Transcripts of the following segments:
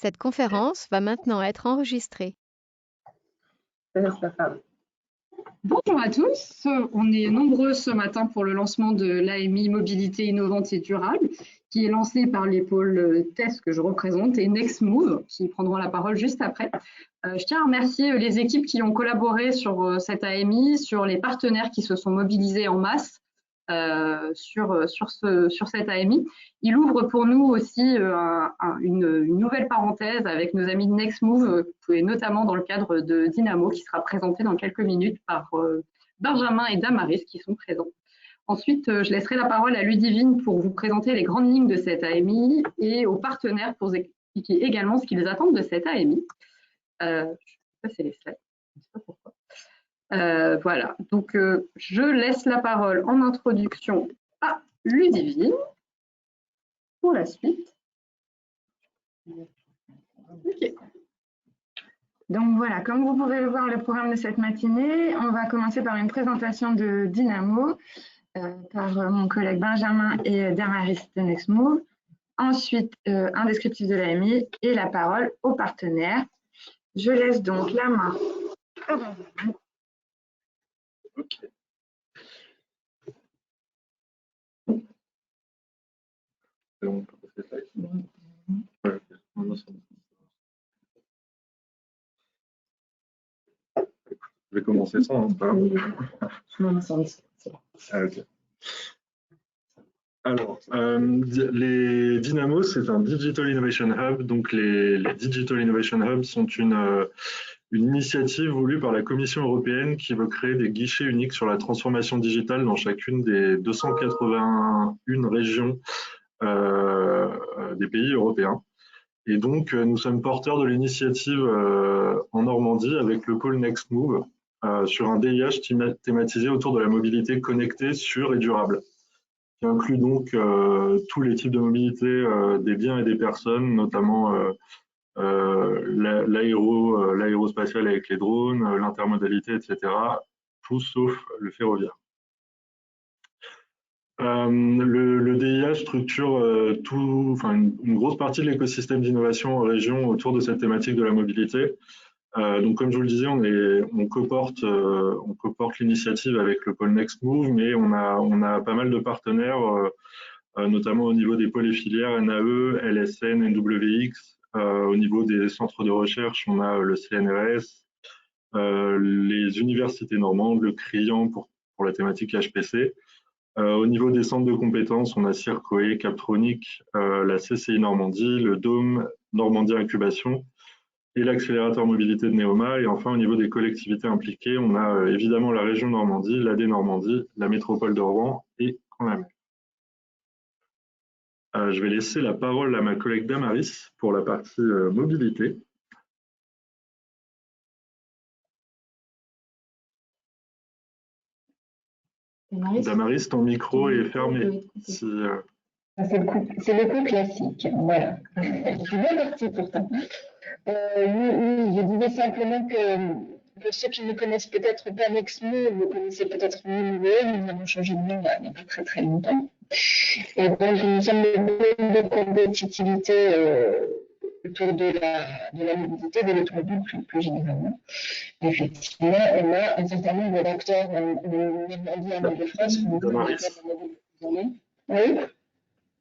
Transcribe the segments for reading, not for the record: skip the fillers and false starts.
Cette conférence va maintenant être enregistrée. Bonjour à tous, on est nombreux ce matin pour le lancement de l'AMI Mobilité Innovante et Durable qui est lancé par les pôles TES que je représente et NextMove qui prendront la parole juste après. Je tiens à remercier les équipes qui ont collaboré sur cette AMI, sur les partenaires qui se sont mobilisés en masse sur cette AMI. Il ouvre pour nous aussi une nouvelle parenthèse avec nos amis de NextMove, et notamment dans le cadre de Dynamo, qui sera présenté dans quelques minutes par Benjamin et Damaris qui sont présents. Ensuite, je laisserai la parole à Ludivine pour vous présenter les grandes lignes de cette AMI et aux partenaires pour expliquer également ce qu'ils attendent de cette AMI. Je ne sais pas si c'est les slides, je ne sais pas pourquoi. Voilà, donc je laisse la parole en introduction à Ludivine pour la suite. Okay. Donc voilà, comme vous pouvez le voir, le programme de cette matinée, on va commencer par une présentation de Dynamo par mon collègue Benjamin et Damaris de NextMove. Ensuite, un descriptif de l'AMI et la parole aux partenaires. Je laisse donc la main à Benjamin. Ok. C'est bon, c'est ça. Ouais, je vais commencer sans. Okay. Alors, les Dynamo, c'est un Digital Innovation Hub. Donc, les Digital Innovation Hubs sont une initiative voulue par la Commission européenne qui veut créer des guichets uniques sur la transformation digitale dans chacune des 281 régions des pays européens. Et donc, nous sommes porteurs de l'initiative en Normandie avec le pôle NextMove sur un DIH thématisé autour de la mobilité connectée, sûre et durable, qui inclut donc tous les types de mobilité des biens et des personnes, notamment l'aérospatial avec les drones, l'intermodalité, etc. Tout sauf le ferroviaire. Le DIH structure une grosse partie de l'écosystème d'innovation en région autour de cette thématique de la mobilité. Donc, comme je vous le disais, on coporte l'initiative avec le pôle NextMove, mais on a pas mal de partenaires, notamment au niveau des pôles et filières NAE, LSN, NWX. Au niveau des centres de recherche, on a le CNRS, les universités normandes, le CRIAN pour la thématique HPC. Au niveau des centres de compétences, on a Circoe, Captronic, la CCI Normandie, le Dôme Normandie Incubation et l'accélérateur mobilité de Neoma. Et enfin, au niveau des collectivités impliquées, on a évidemment la région Normandie, l'AD Normandie, la métropole de Rouen et Conamel. Je vais laisser la parole à ma collègue Damaris pour la partie mobilité. Damaris, ton micro est fermé. Si, C'est le coup classique. Voilà. Je suis bien partie pourtant. Oui, je disais simplement que ceux qui ne connaissent peut-être pas NextMove, vous connaissez peut-être mieux. Nous avons changé de nom il n'y a pas très très longtemps. Et donc, nous sommes le domaine de compétitivité autour de la mobilité, de l'automobile plus généralement. Effectivement, on a un certain nombre d'acteurs en Île-de-France. Oui.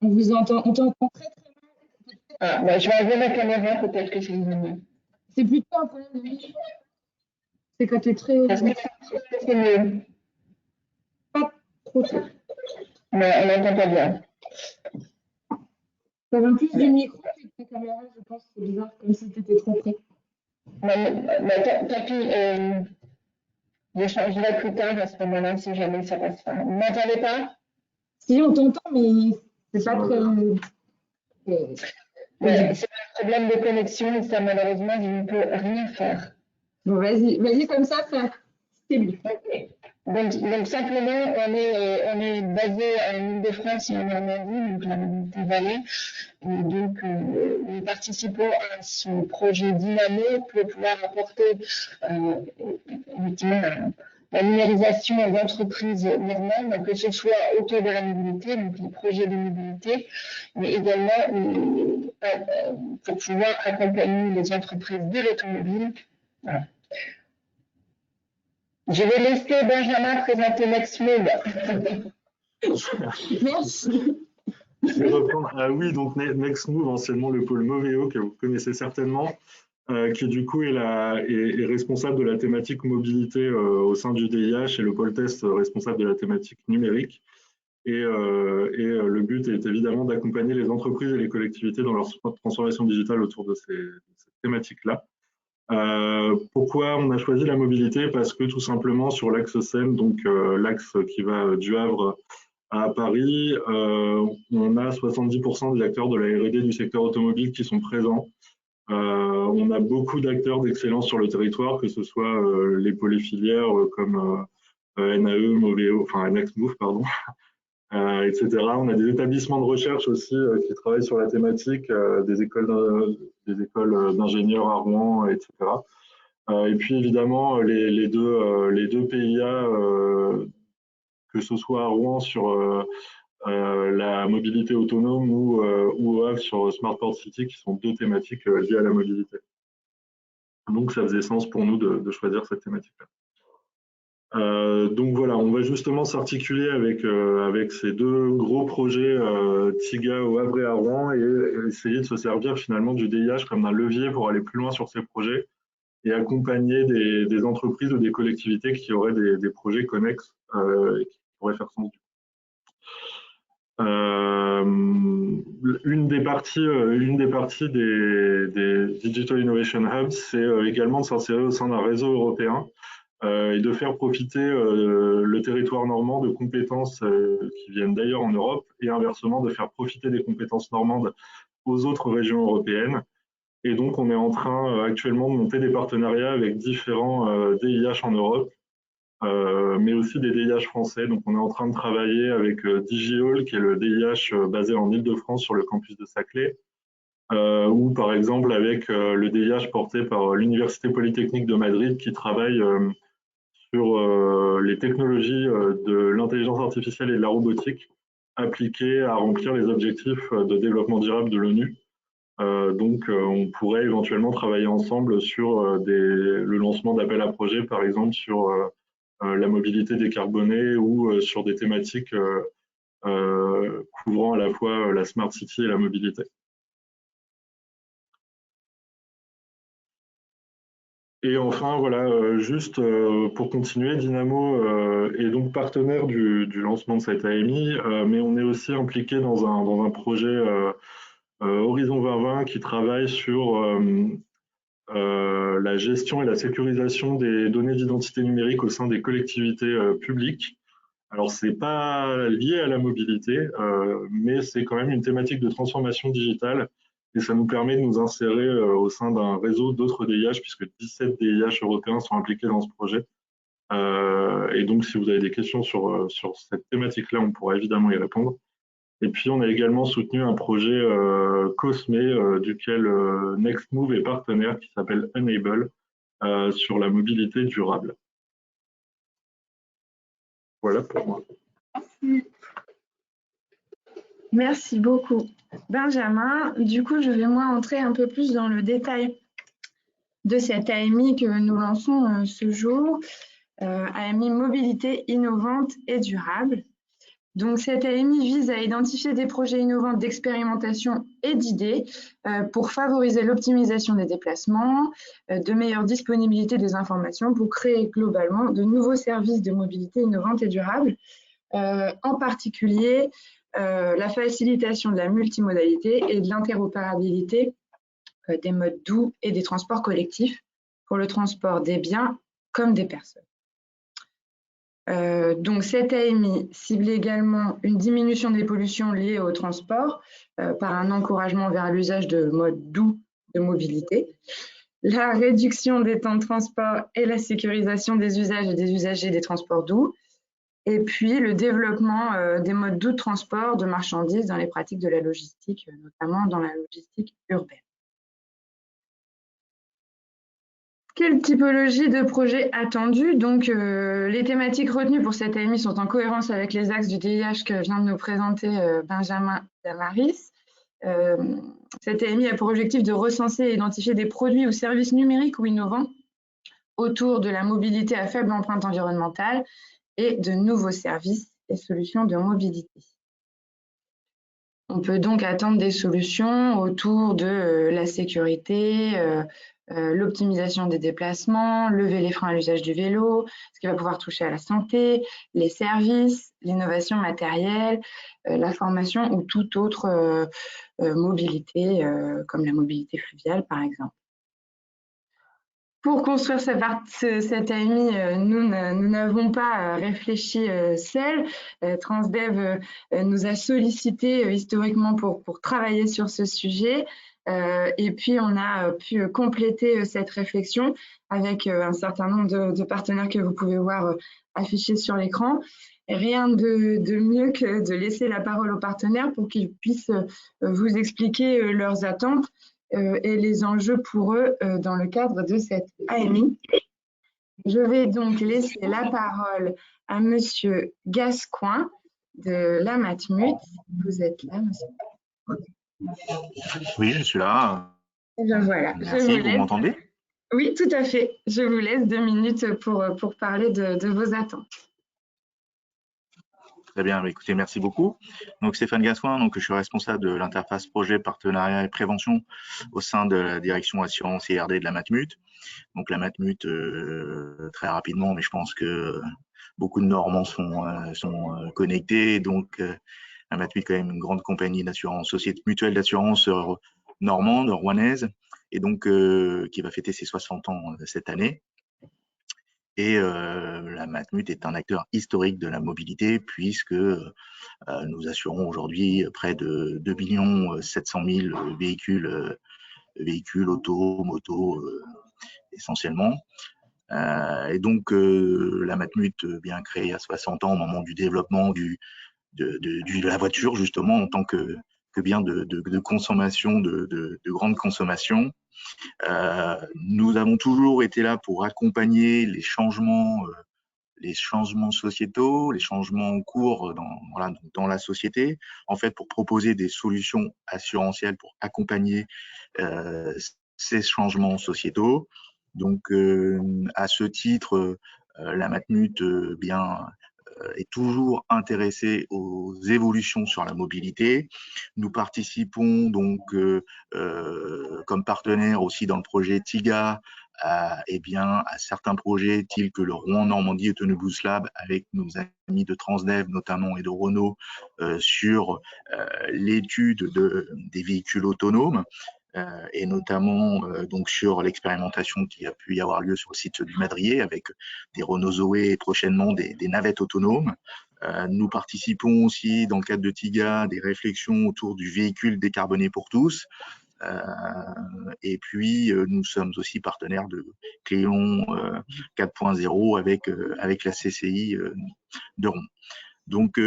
On vous entend, on t'entend très très mal. Ah, bah, je vais enlever ma caméra, peut-être que c'est mieux. C'est plutôt un problème de micro. C'est quand tu es très haut. C'est mieux. Pas trop tard. Mais on n'entend pas bien. Ça va plus du micro que de ta caméra, je pense. C'est bizarre, comme si tu étais trop près. Tant pis, je changerai plus tard à ce moment-là si jamais ça passe pas. Vous ne m'entendez pas? Si, on t'entend, mais c'est pas très. C'est un problème de connexion et ça, malheureusement, je ne peux rien faire. Bon, vas-y comme ça c'est mieux. Okay. Donc simplement, on est basé en Île-de-France et en Normandie, donc la mobilité Valais. Et donc, nous participons à ce projet Dynamo pour pouvoir apporter effectivement la numérisation aux entreprises normandes, que ce soit autour de la mobilité, donc les projets de mobilité, mais également pour pouvoir accompagner les entreprises de l'automobile. Voilà. Je vais laisser Benjamin présenter NextMove. Merci. Je vais reprendre. Ah oui, donc NextMove, anciennement le pôle Moveo, que vous connaissez certainement, qui du coup est responsable de la thématique mobilité au sein du DIH et le pôle test responsable de la thématique numérique. Et le but est évidemment d'accompagner les entreprises et les collectivités dans leur transformation digitale autour de cette thématique-là. Pourquoi on a choisi la mobilité? Parce que tout simplement sur l'axe Seine, donc l'axe qui va du Havre à Paris, on a 70% des acteurs de la R&D du secteur automobile qui sont présents. On a beaucoup d'acteurs d'excellence sur le territoire, que ce soit les pôles filières comme NAE, Moveo, enfin NextMove, pardon, etc. On a des établissements de recherche aussi qui travaillent sur la thématique, des écoles d'ingénieurs à Rouen, etc. Et puis évidemment les deux PIA, que ce soit à Rouen sur la mobilité autonome ou au Havre sur Smart Port City, qui sont deux thématiques liées à la mobilité. Donc ça faisait sens pour nous de choisir cette thématique-là. Donc voilà, on va justement s'articuler avec ces deux gros projets TIGA au Havre et à Rouen et essayer de se servir finalement du DIH comme un levier pour aller plus loin sur ces projets et accompagner des entreprises ou des collectivités qui auraient des projets connexes et qui pourraient faire sens. Une des parties des Digital Innovation Hubs, c'est également de s'insérer au sein d'un réseau européen et de faire profiter le territoire normand de compétences qui viennent d'ailleurs en Europe et inversement de faire profiter des compétences normandes aux autres régions européennes. Et donc on est en train actuellement de monter des partenariats avec différents DIH en Europe, mais aussi des DIH français. Donc on est en train de travailler avec DigiHall, qui est le DIH basé en Île-de-France sur le campus de Saclay, ou par exemple avec le DIH porté par l'Université Polytechnique de Madrid, qui travaille sur les technologies de l'intelligence artificielle et de la robotique appliquées à remplir les objectifs de développement durable de l'ONU. Donc on pourrait éventuellement travailler ensemble sur le lancement d'appels à projets, par exemple sur la mobilité décarbonée ou sur des thématiques couvrant à la fois la Smart City et la mobilité. Et enfin, voilà, juste pour continuer, Dynamo est donc partenaire du lancement de cette AMI, mais on est aussi impliqué dans un projet Horizon 2020 qui travaille sur la gestion et la sécurisation des données d'identité numérique au sein des collectivités publiques. Alors, c'est pas lié à la mobilité, mais c'est quand même une thématique de transformation digitale et ça nous permet de nous insérer au sein d'un réseau d'autres DIH, puisque 17 DIH européens sont impliqués dans ce projet. Et donc, si vous avez des questions sur cette thématique-là, on pourra évidemment y répondre. Et puis, on a également soutenu un projet COSME, duquel NextMove est partenaire, qui s'appelle Enable, sur la mobilité durable. Voilà pour moi. Merci beaucoup, Benjamin. Du coup, je vais moi entrer un peu plus dans le détail de cette AMI que nous lançons ce jour, AMI Mobilité innovante et durable. Donc, cette AMI vise à identifier des projets innovants d'expérimentation et d'idées pour favoriser l'optimisation des déplacements, de meilleure disponibilité des informations pour créer globalement de nouveaux services de mobilité innovante et durable, en particulier la facilitation de la multimodalité et de l'interopérabilité des modes doux et des transports collectifs pour le transport des biens comme des personnes. Donc cette AMI cible également une diminution des pollutions liées au transport par un encouragement vers l'usage de modes doux de mobilité, la réduction des temps de transport et la sécurisation des usages et des usagers des transports doux, et puis le développement des modes doux de transport de marchandises dans les pratiques de la logistique, notamment dans la logistique urbaine. Quelle typologie de projets attendus? Donc, les thématiques retenues pour cette AMI sont en cohérence avec les axes du DIH que vient de nous présenter Benjamin Damaris. Cette AMI a pour objectif de recenser et identifier des produits ou services numériques ou innovants autour de la mobilité à faible empreinte environnementale et de nouveaux services et solutions de mobilité. On peut donc attendre des solutions autour de la sécurité, l'optimisation des déplacements, lever les freins à l'usage du vélo, ce qui va pouvoir toucher à la santé, les services, l'innovation matérielle, la formation ou toute autre mobilité, comme la mobilité fluviale par exemple. Pour construire cette AMI, nous n'avons pas réfléchi seuls. Transdev nous a sollicité historiquement pour travailler sur ce sujet. Et puis, on a pu compléter cette réflexion avec un certain nombre de partenaires que vous pouvez voir affichés sur l'écran. Rien de mieux que de laisser la parole aux partenaires pour qu'ils puissent vous expliquer leurs attentes et les enjeux pour eux dans le cadre de cette AMI. Je vais donc laisser la parole à Monsieur Gascoin de la Matmut. Vous êtes là, monsieur? Oui, je suis là. Et bien voilà. Merci, vous m'entendez? Oui, tout à fait. Je vous laisse 2 minutes pour parler de vos attentes. Très bien, écoutez, merci beaucoup. Donc Stéphane Gascoin, donc je suis responsable de l'interface projet, partenariat et prévention au sein de la direction assurance et RD de la Matmut. Donc la Matmut, très rapidement, mais je pense que beaucoup de Normands sont connectés. Donc la Matmut est quand même une grande compagnie d'assurance, société mutuelle d'assurance normande, rouennaise, et donc qui va fêter ses 60 ans cette année. Et la Matmut est un acteur historique de la mobilité puisque nous assurons aujourd'hui près de 2 700 000 véhicules auto, moto essentiellement. Et donc la Matmut, bien créée à 60 ans au moment du développement de la voiture justement en tant que bien de consommation, de grande consommation. Nous avons toujours été là pour accompagner les changements sociétaux, les changements en cours dans la société, en fait pour proposer des solutions assurantielles pour accompagner ces changements sociétaux. Donc à ce titre, la Matmut est toujours intéressée aux évolutions sur la mobilité. Nous participons donc comme partenaire aussi dans le projet TIGA à certains projets tels que le Rouen Normandie Autonomous Lab avec nos amis de Transdev notamment et de Renault sur l'étude des véhicules autonomes. Et notamment donc sur l'expérimentation qui a pu y avoir lieu sur le site du Madrier avec des Renault Zoé et prochainement des navettes autonomes. Nous participons aussi dans le cadre de TIGA des réflexions autour du véhicule décarboné pour tous. Et puis nous sommes aussi partenaires de Cléon 4.0 avec la CCI de Rouen. Donc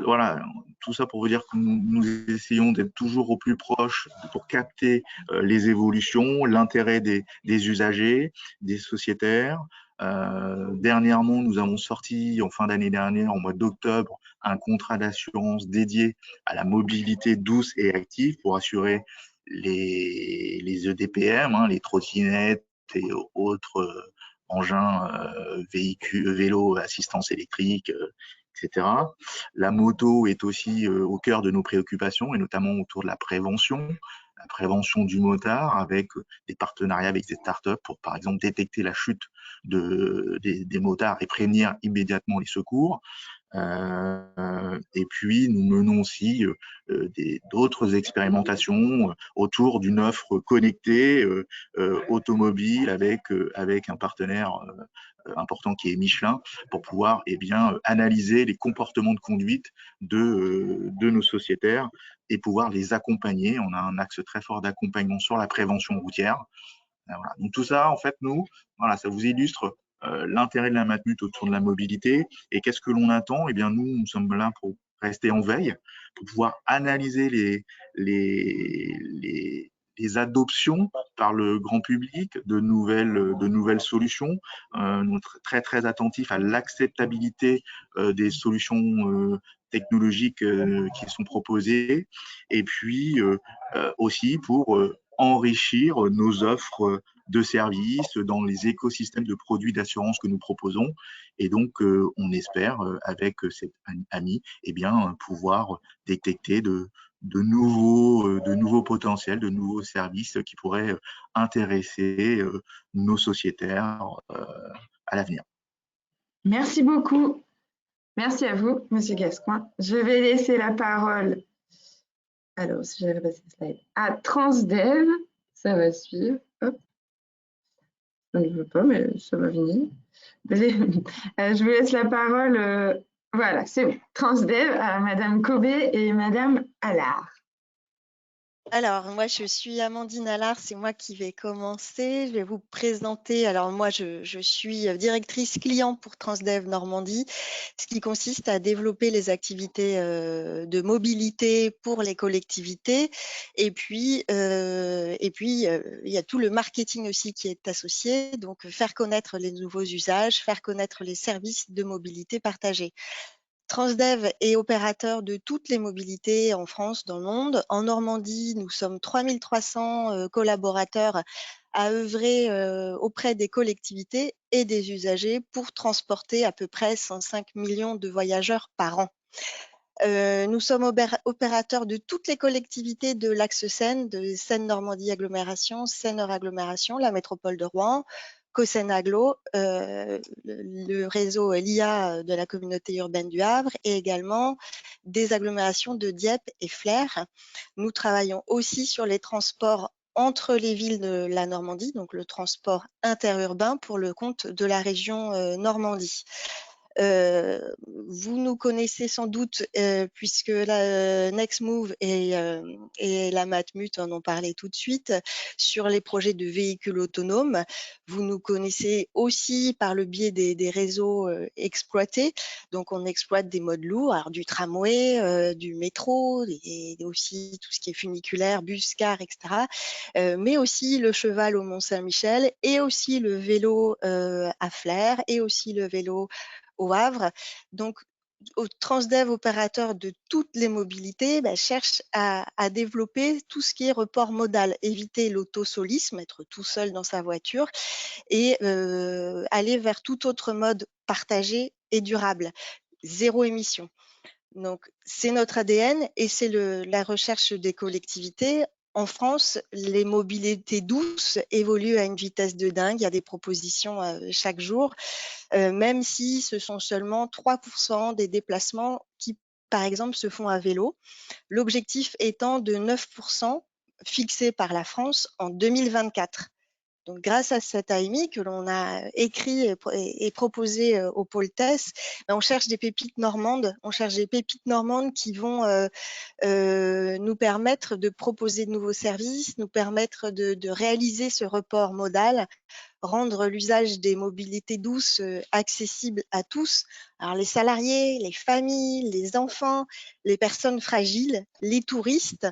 voilà, tout ça pour vous dire que nous essayons d'être toujours au plus proche pour capter les évolutions, l'intérêt des usagers, des sociétaires. Dernièrement, nous avons sorti en fin d'année dernière, en mois d'octobre, un contrat d'assurance dédié à la mobilité douce et active pour assurer les EDPM, les trottinettes et autres engins, véhicules, vélos, assistance électrique, etc. La moto est aussi au cœur de nos préoccupations et notamment autour de la prévention du motard avec des partenariats avec des startups pour par exemple détecter la chute des motards et prévenir immédiatement les secours. Et puis nous menons aussi d'autres expérimentations autour d'une offre connectée automobile avec un partenaire important qui est Michelin pour pouvoir analyser les comportements de conduite de nos sociétaires et pouvoir les accompagner. On a un axe très fort d'accompagnement sur la prévention routière. Voilà. Donc tout ça, en fait, ça vous illustre l'intérêt de la Matmut autour de la mobilité. Et qu'est-ce que l'on attend? Eh bien, nous sommes là pour rester en veille, pour pouvoir analyser les les adoptions par le grand public de nouvelles solutions, très très attentif à l'acceptabilité des solutions technologiques qui sont proposées, et puis aussi pour enrichir nos offres de services dans les écosystèmes de produits d'assurance que nous proposons. Et donc, on espère, avec cet ami, eh bien, pouvoir détecter de nouveaux potentiels, de nouveaux services qui pourraient intéresser nos sociétaires à l'avenir. Merci beaucoup. Merci à vous, Monsieur Gascoin. Je vais laisser la parole, alors si j'avais passé le slide, à Transdev. Ça va suivre. Hop. Je ne veux pas, mais ça va venir. Je vous laisse la parole. Voilà, c'est bon. Transdev à Madame Cobé et Madame Allard. Alors, moi, je suis Amandine Allard, c'est moi qui vais commencer. Je vais vous présenter. Alors, moi, je suis directrice client pour Transdev Normandie, ce qui consiste à développer les activités de mobilité pour les collectivités. Et puis, il y a tout le marketing aussi qui est associé. Donc, faire connaître les nouveaux usages, faire connaître les services de mobilité partagée. Transdev est opérateur de toutes les mobilités en France, dans le monde. En Normandie, nous sommes 3300 collaborateurs à œuvrer auprès des collectivités et des usagers pour transporter à peu près 105 millions de voyageurs par an. Nous sommes opérateurs de toutes les collectivités de l'axe Seine, de Seine-Normandie Agglomération, Seine-Nord Agglomération, la métropole de Rouen, Cosseine Aglo, le réseau LIA de la communauté urbaine du Havre et également des agglomérations de Dieppe et Flers. Nous travaillons aussi sur les transports entre les villes de la Normandie, donc le transport interurbain pour le compte de la région Normandie. Vous nous connaissez sans doute puisque la Nextmove et la Matmut en ont parlé tout de suite sur les projets de véhicules autonomes. Vous nous connaissez aussi par le biais des réseaux exploités. Donc, on exploite des modes lourds, alors du tramway, du métro et aussi tout ce qui est funiculaire, bus, car, etc. Mais aussi le cheval au Mont-Saint-Michel et aussi le vélo à Flers et aussi le vélo au Havre. Donc, Transdev, opérateur de toutes les mobilités, cherche à développer tout ce qui est report modal, éviter l'autosolisme, être tout seul dans sa voiture et aller vers tout autre mode partagé et durable, zéro émission. Donc, c'est notre ADN et c'est la recherche des collectivités. En France, les mobilités douces évoluent à une vitesse de dingue. Il y a des propositions chaque jour, même si ce sont seulement 3% des déplacements qui, par exemple, se font à vélo. L'objectif étant de 9% fixé par la France en 2024. Donc, grâce à cette AMI que l'on a écrit et proposé au pôle TES, on cherche des pépites normandes. On cherche des pépites normandes qui vont nous permettre de proposer de nouveaux services, nous permettre de réaliser ce report modal, rendre l'usage des mobilités douces accessible à tous. Alors, les salariés, les familles, les enfants, les personnes fragiles, les touristes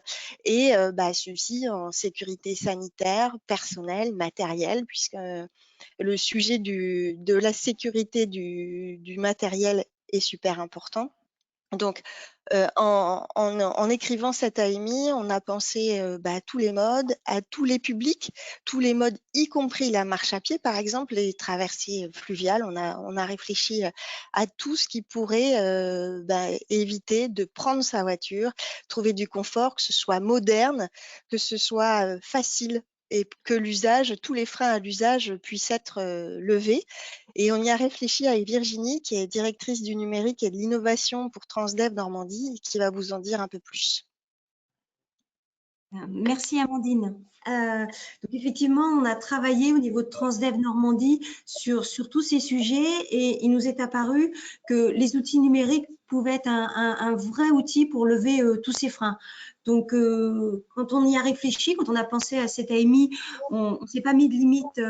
et ceux-ci en sécurité sanitaire, personnelle, matérielle, puisque le sujet de la sécurité du matériel est super important. Donc, en écrivant cette AMI, on a pensé à tous les modes, à tous les publics, tous les modes, y compris la marche à pied, par exemple, les traversées fluviales. On a réfléchi à tout ce qui pourrait éviter de prendre sa voiture, trouver du confort, que ce soit moderne, que ce soit facile et que l'usage, tous les freins à l'usage puissent être levés. Et on y a réfléchi avec Virginie, qui est directrice du numérique et de l'innovation pour Transdev Normandie, qui va vous en dire un peu plus. Merci Amandine. Donc effectivement, on a travaillé au niveau de Transdev Normandie sur tous ces sujets et il nous est apparu que les outils numériques pouvaient être un vrai outil pour lever tous ces freins. Donc, quand on y a réfléchi, quand on a pensé à cette AMI, on ne s'est pas mis de limite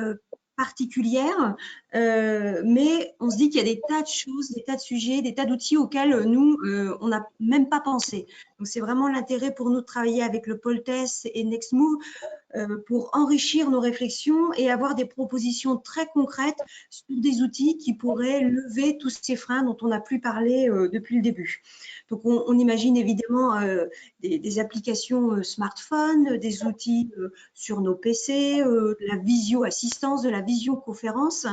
particulière, mais on se dit qu'il y a des tas de choses, des tas de sujets, des tas d'outils auxquels nous, on n'a même pas pensé. Donc, c'est vraiment l'intérêt pour nous de travailler avec le pôle TES et Nextmove pour enrichir nos réflexions et avoir des propositions très concrètes sur des outils qui pourraient lever tous ces freins dont on a plus parlé depuis le début. Donc, on imagine évidemment des applications smartphone, des outils sur nos PC, de la visio-assistance, de la visioconférence.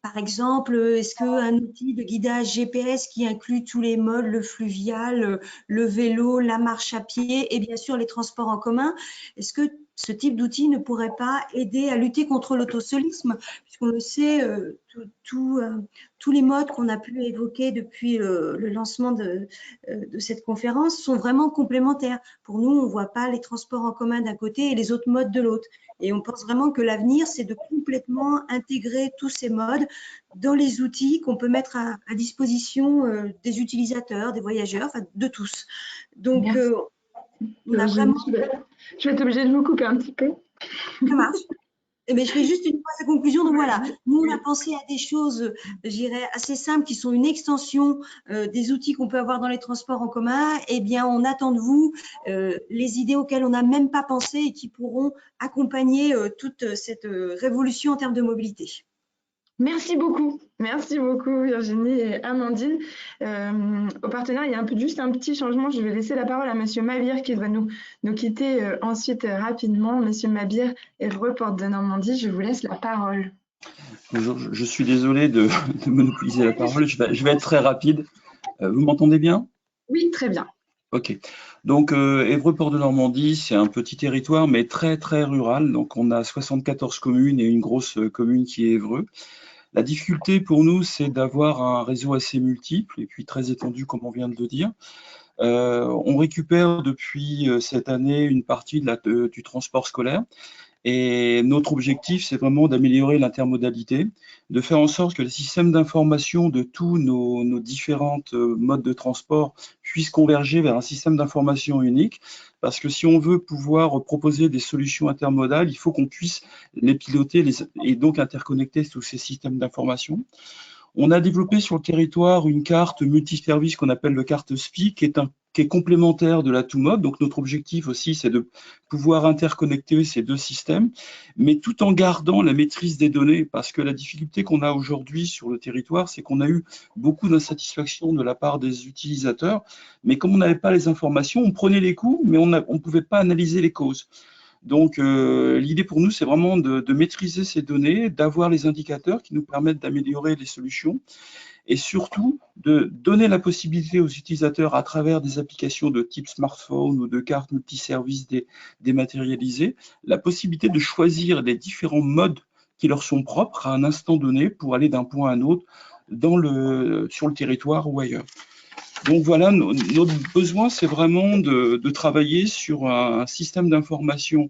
Par exemple, est-ce qu'un outil de guidage GPS qui inclut tous les modes, le fluvial, le vélo, la marche à pied et bien sûr les transports en commun, est-ce que ce type d'outil ne pourrait pas aider à lutter contre l'autosolisme? Puisqu'on le sait, tous les modes qu'on a pu évoquer depuis le lancement de cette conférence sont vraiment complémentaires. Pour nous, on ne voit pas les transports en commun d'un côté et les autres modes de l'autre. Et on pense vraiment que l'avenir, c'est de complètement intégrer tous ces modes dans les outils qu'on peut mettre à disposition des utilisateurs, des voyageurs, enfin de tous. Donc, on a vraiment… Je vais être obligée de vous couper un petit peu. Ça marche. Eh bien, je fais juste une phrase de conclusion. Donc voilà, nous, on a pensé à des choses, je dirais, assez simples qui sont une extension des outils qu'on peut avoir dans les transports en commun. Eh bien, on attend de vous les idées auxquelles on n'a même pas pensé et qui pourront accompagner toute cette révolution en termes de mobilité. Merci beaucoup Virginie et Amandine. Au partenaire, il y a juste un petit changement. Je vais laisser la parole à Monsieur Mabir qui va nous quitter ensuite rapidement. Monsieur Mabir, Évreux-Portes de Normandie, je vous laisse la parole. Bonjour, je suis désolé de monopoliser la parole. Je vais être très rapide. Vous m'entendez bien? Oui, très bien. Ok. Donc, Évreux-Portes de Normandie, c'est un petit territoire, mais très, très rural. Donc, on a 74 communes et une grosse commune qui est Évreux. La difficulté pour nous, c'est d'avoir un réseau assez multiple et puis très étendu, comme on vient de le dire. On récupère depuis cette année une partie du transport scolaire. Et notre objectif, c'est vraiment d'améliorer l'intermodalité, de faire en sorte que les systèmes d'information de tous nos différentes modes de transport puissent converger vers un système d'information unique. Parce que si on veut pouvoir proposer des solutions intermodales, il faut qu'on puisse les piloter et donc interconnecter tous ces systèmes d'information. On a développé sur le territoire une carte multiservice qu'on appelle le carte SPI, qui est complémentaire de la TooMod. Donc notre objectif aussi, c'est de pouvoir interconnecter ces deux systèmes, mais tout en gardant la maîtrise des données, parce que la difficulté qu'on a aujourd'hui sur le territoire, c'est qu'on a eu beaucoup d'insatisfaction de la part des utilisateurs, mais comme on n'avait pas les informations, on prenait les coûts, mais on ne pouvait pas analyser les causes. Donc, l'idée pour nous, c'est vraiment de maîtriser ces données, d'avoir les indicateurs qui nous permettent d'améliorer les solutions et surtout de donner la possibilité aux utilisateurs, à travers des applications de type smartphone ou de cartes multiservices dématérialisées, la possibilité de choisir les différents modes qui leur sont propres à un instant donné pour aller d'un point à un autre sur le territoire ou ailleurs. Donc voilà, notre besoin, c'est vraiment de travailler sur un système d'information,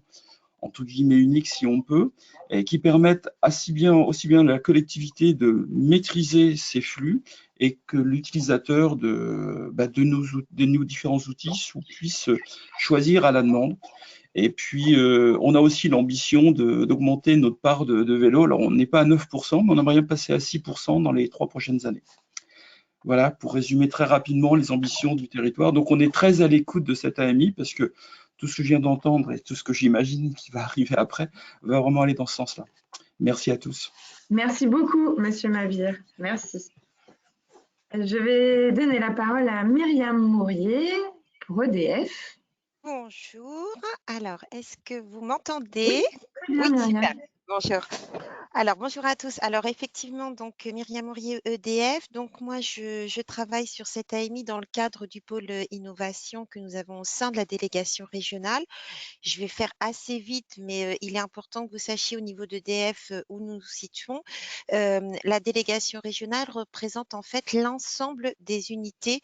entre guillemets unique si on peut, et qui permette aussi bien à la collectivité de maîtriser ses flux et que l'utilisateur de nos différents outils puisse choisir à la demande. Et puis, on a aussi l'ambition d'augmenter notre part de vélo. Alors, on n'est pas à 9%, mais on aimerait bien passer à 6% dans les 3 prochaines années. Voilà, pour résumer très rapidement les ambitions du territoire. Donc, on est très à l'écoute de cette AMI parce que tout ce que je viens d'entendre et tout ce que j'imagine qui va arriver après va vraiment aller dans ce sens-là. Merci à tous. Merci beaucoup, Monsieur Mabir. Merci. Je vais donner la parole à Myriam Mourier pour EDF. Bonjour. Alors, est-ce que vous m'entendez? Oui, très bien, Myriam. Super. Bonjour. Alors, bonjour à tous. Alors, effectivement, donc Myriam Mourier, EDF. Donc, moi, je travaille sur cette AMI dans le cadre du pôle innovation que nous avons au sein de la délégation régionale. Je vais faire assez vite, mais il est important que vous sachiez au niveau d'EDF où nous nous situons. La délégation régionale représente en fait l'ensemble des unités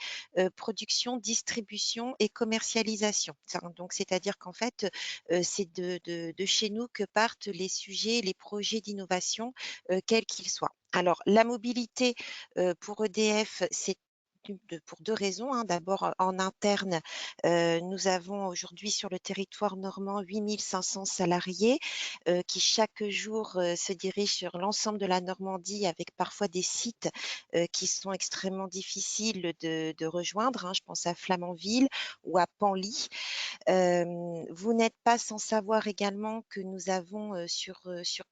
production, distribution et commercialisation. Donc, c'est-à-dire qu'en fait, c'est de chez nous que partent les sujets, les projets d'innovation, quels qu'ils soient. Alors, la mobilité pour EDF, c'est pour deux raisons. Hein. D'abord, en interne, nous avons aujourd'hui sur le territoire normand 8500 salariés qui chaque jour se dirigent sur l'ensemble de la Normandie avec parfois des sites qui sont extrêmement difficiles de rejoindre. Hein. Je pense à Flamanville ou à Panly. Vous n'êtes pas sans savoir également que nous avons sur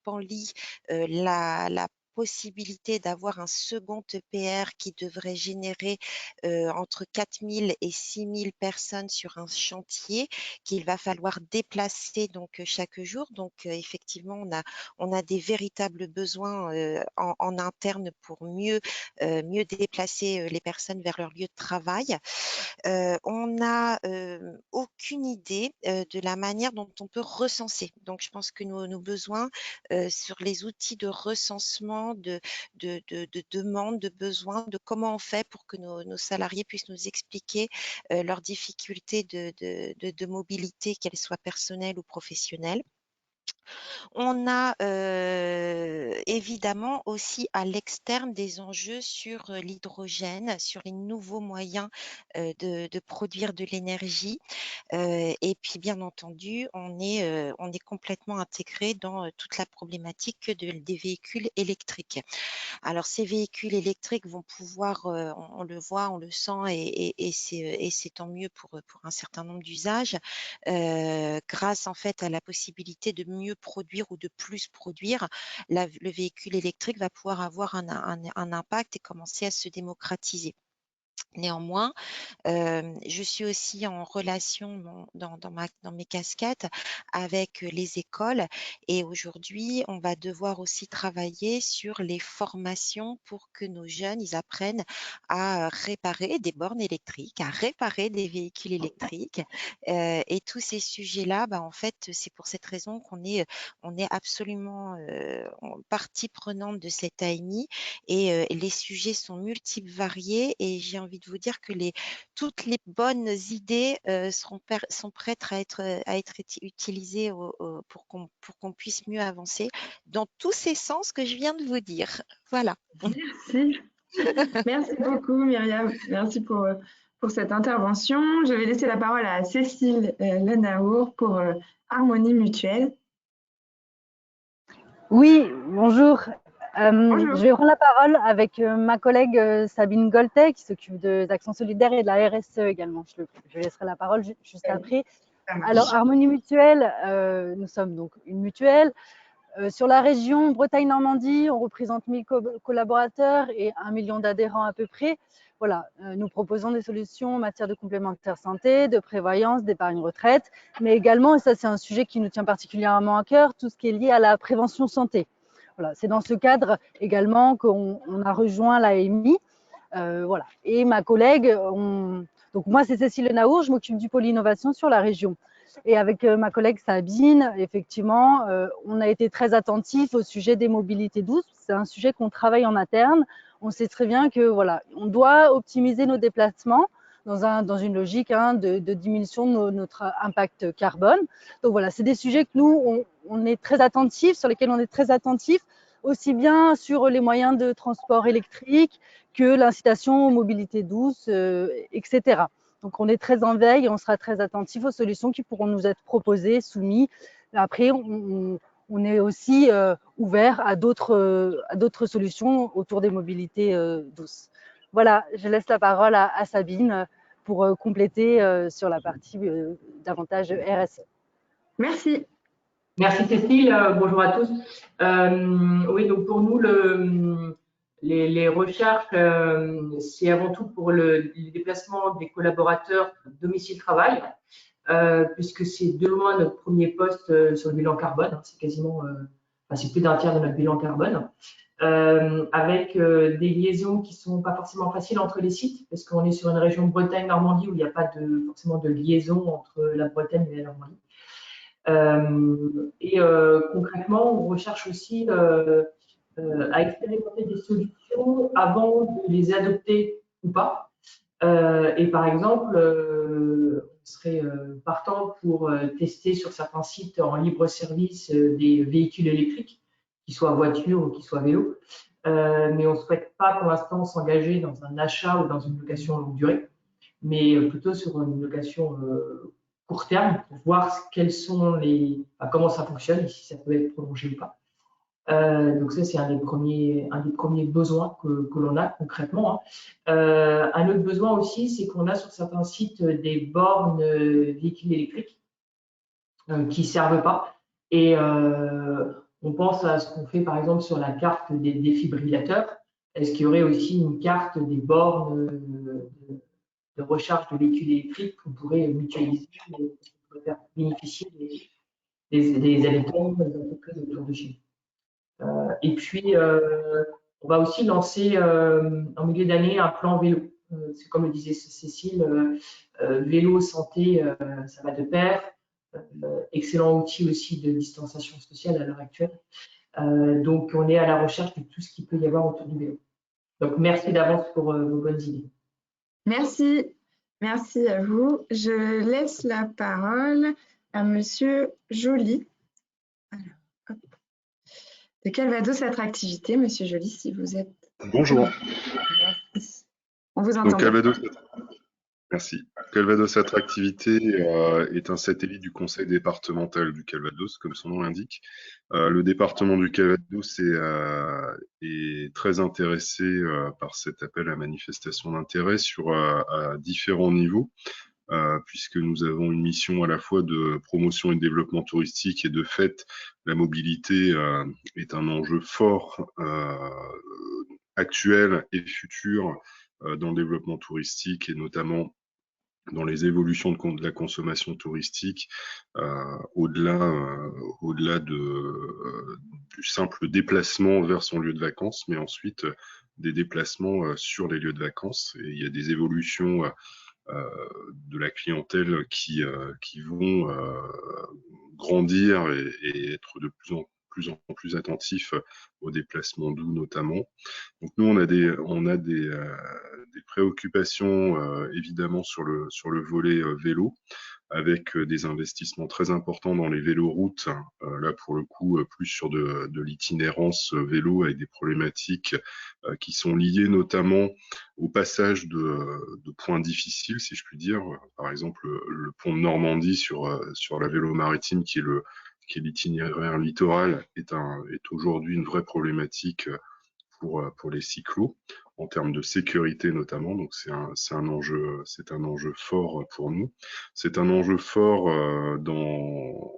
Panly la possibilité d'avoir un second EPR qui devrait générer entre 4000 et 6000 personnes sur un chantier qu'il va falloir déplacer donc chaque jour. Donc effectivement, on a des véritables besoins en interne pour mieux déplacer les personnes vers leur lieu de travail. On n'a aucune idée de la manière dont on peut recenser. Donc, je pense que nos besoins sur les outils de recensement, de demande, de besoins, de comment on fait pour que nos salariés puissent nous expliquer leurs difficultés de mobilité, qu'elles soient personnelles ou professionnelles. On a évidemment aussi à l'externe des enjeux sur l'hydrogène, sur les nouveaux moyens de produire de l'énergie. Et puis, bien entendu, on est complètement intégré dans toute la problématique des véhicules électriques. Alors, ces véhicules électriques vont pouvoir, on le voit, on le sent, et c'est tant mieux pour un certain nombre d'usages, grâce en fait à la possibilité de mieux produire ou de plus produire. Le véhicule électrique va pouvoir avoir un impact et commencer à se démocratiser. Néanmoins, je suis aussi en relation dans mes casquettes avec les écoles, et aujourd'hui, on va devoir aussi travailler sur les formations pour que nos jeunes ils apprennent à réparer des bornes électriques, à réparer des véhicules électriques, et tous ces sujets-là, en fait, c'est pour cette raison qu'on est absolument partie prenante de cette AMI, et les sujets sont multiples, variés, et j'ai envie de vous dire que toutes les bonnes idées sont prêtes à être utilisées pour qu'on puisse mieux avancer dans tous ces sens que je viens de vous dire. Voilà. Merci. Merci beaucoup, Myriam. Merci pour cette intervention. Je vais laisser la parole à Cécile Lenaour pour Harmonie Mutuelle. Oui, bonjour. Bonjour. Je vais prendre la parole avec ma collègue Sabine Goltet qui s'occupe des actions solidaires et de la RSE également. Je laisserai la parole juste après. Alors, Harmonie Mutuelle, nous sommes donc une mutuelle. Sur la région Bretagne-Normandie, on représente 1000 collaborateurs et 1 million d'adhérents à peu près. Voilà, nous proposons des solutions en matière de complémentaire santé, de prévoyance, d'épargne retraite, mais également, et ça c'est un sujet qui nous tient particulièrement à cœur, tout ce qui est lié à la prévention santé. Voilà, c'est dans ce cadre également qu'on a rejoint l'AMI. Voilà. Et ma collègue, donc moi c'est Cécile Lenaour, je m'occupe du pôle innovation sur la région. Et avec ma collègue Sabine, effectivement, on a été très attentifs au sujet des mobilités douces. C'est un sujet qu'on travaille en interne. On sait très bien que voilà, on doit optimiser nos déplacements dans une logique de diminution de notre impact carbone. Donc voilà, c'est des sujets que nous, on est très attentifs, sur lesquels on est très attentifs, aussi bien sur les moyens de transport électrique que l'incitation aux mobilités douces, etc. Donc, on est très en veille et on sera très attentif aux solutions qui pourront nous être proposées, soumises. Après, on est aussi ouvert à d'autres solutions autour des mobilités douces. Voilà, je laisse la parole à Sabine pour compléter sur la partie davantage RSE. Merci. Merci Cécile, bonjour à tous. Oui, donc pour nous, les recherches, c'est avant tout pour le déplacement des collaborateurs domicile-travail, puisque c'est de loin notre premier poste sur le bilan carbone. C'est quasiment, c'est plus d'un tiers de notre bilan carbone, avec des liaisons qui sont pas forcément faciles entre les sites, parce qu'on est sur une région Bretagne-Normandie où il n'y a pas forcément de liaison entre la Bretagne et la Normandie. Concrètement, on recherche aussi à expérimenter des solutions avant de les adopter ou pas. Et par exemple, on serait partant pour tester sur certains sites en libre service des véhicules électriques, qu'ils soient voitures ou qu'ils soient vélos, mais on ne souhaite pas pour l'instant s'engager dans un achat ou dans une location longue durée, mais plutôt sur une location court terme pour voir quels sont comment ça fonctionne et si ça peut être prolongé ou pas. Donc ça, c'est un des premiers besoins que l'on a concrètement. Un autre besoin aussi, c'est qu'on a sur certains sites des bornes véhicules électriques qui ne servent pas. Et on pense à ce qu'on fait par exemple sur la carte des défibrillateurs. Est-ce qu'il y aurait aussi une carte des bornes de recharge de véhicules électriques qu'on pourrait mutualiser et qu'on pourrait faire bénéficier des habitants des entreprises autour de chez nous. Et puis, on va aussi lancer en milieu d'année un plan vélo. C'est comme le disait Cécile, vélo, santé, ça va de pair. Excellent outil aussi de distanciation sociale à l'heure actuelle. Donc, on est à la recherche de tout ce qu'il peut y avoir autour du vélo. Donc, merci d'avance pour vos bonnes idées. Merci. Merci à vous. Je laisse la parole à Monsieur Joly. Alors, hop. De Calvados Attractivité, Monsieur Joly, si vous êtes… Bonjour. Merci. On vous entend. Merci. Calvados Attractivité est un satellite du conseil départemental du Calvados, comme son nom l'indique. Le département du Calvados est très intéressé par cet appel à manifestation d'intérêt à différents niveaux. Puisque nous avons une mission à la fois de promotion et de développement touristique, et de fait, la mobilité est un enjeu fort actuel et futur dans le développement touristique, et notamment dans les évolutions de la consommation touristique, au-delà du simple déplacement vers son lieu de vacances, mais ensuite des déplacements sur les lieux de vacances. Et il y a des évolutions de la clientèle qui vont grandir et être de plus en plus attentifs aux déplacements doux notamment. Donc nous, on a des préoccupations évidemment sur le volet vélo, avec des investissements très importants dans les véloroutes, là pour le coup plus sur de l'itinérance vélo, avec des problématiques qui sont liées notamment au passage de points difficiles, si je puis dire. Par exemple, le pont de Normandie sur la vélo maritime, qui est l'itinéraire littoral, est aujourd'hui une vraie problématique pour les cyclos, en termes de sécurité notamment. Donc c'est un enjeu fort pour nous. C'est un enjeu fort dans